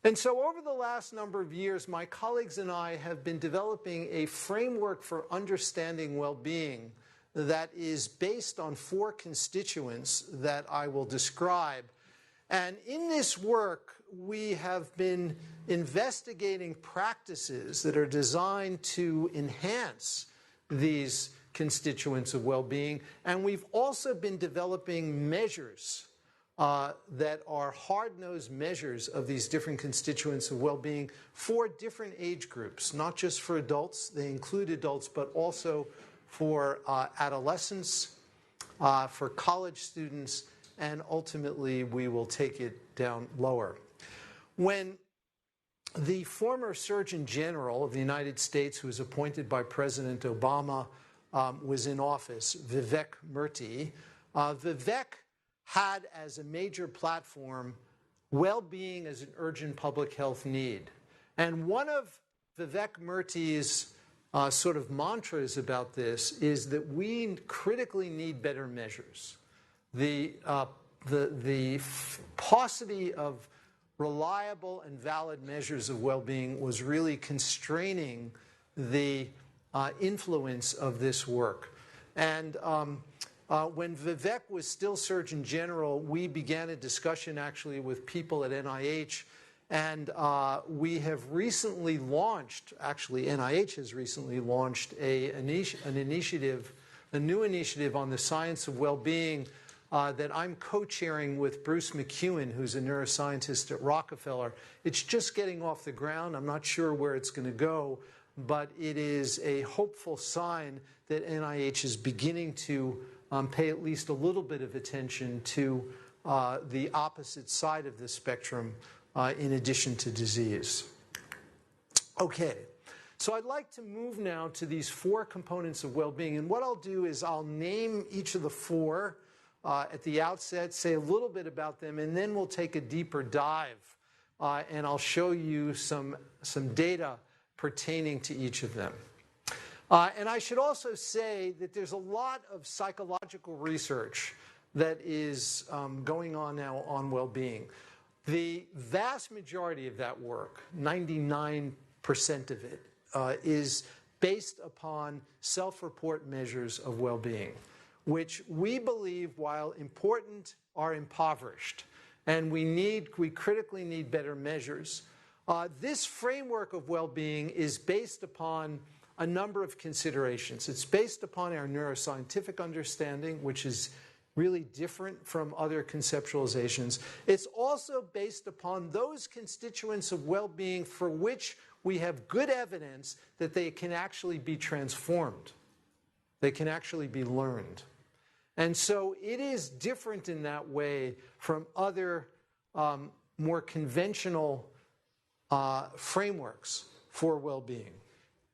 And so over the last number of years, my colleagues and I have been developing a framework for understanding well-being that is based on 4 constituents that I will describe. And in this work, we have been investigating practices that are designed to enhance these constituents of well-being. And we've also been developing measures that are hard-nosed measures of these different constituents of well-being for different age groups, not just for adults. They include adults, but also for adolescents, for college students, and ultimately we will take it down lower. When the former Surgeon General of the United States, who was appointed by President Obama, was in office, Vivek Murthy, Vivek had as a major platform well-being as an urgent public health need. And one of Vivek Murthy's sort of mantras about this is that we critically need better measures. The paucity of reliable and valid measures of well-being was really constraining the influence of this work. And when Vivek was still Surgeon General, we began a discussion actually with people at NIH, and we have recently launched, actually NIH has recently launched a new initiative on the science of well-being that I'm co-chairing with Bruce McEwen, who's a neuroscientist at Rockefeller. It's just getting off the ground. I'm not sure where it's going to go, but it is a hopeful sign that NIH is beginning to pay at least a little bit of attention to the opposite side of the spectrum in addition to disease. Okay, so I'd like to move now to these 4 components of well-being. And what I'll do is I'll name each of the 4 at the outset, say a little bit about them, and then we'll take a deeper dive. And I'll show you some data pertaining to each of them. And I should also say that there's a lot of psychological research that is going on now on well-being. The vast majority of that work, 99% of it, is based upon self-report measures of well-being, which we believe, while important, are impoverished. And we critically need better measures. This framework of well-being is based upon a number of considerations. It's based upon our neuroscientific understanding, which is really different from other conceptualizations. It's also based upon those constituents of well-being for which we have good evidence that they can actually be transformed. They can actually be learned. And so it is different in that way from other more conventional frameworks for well-being.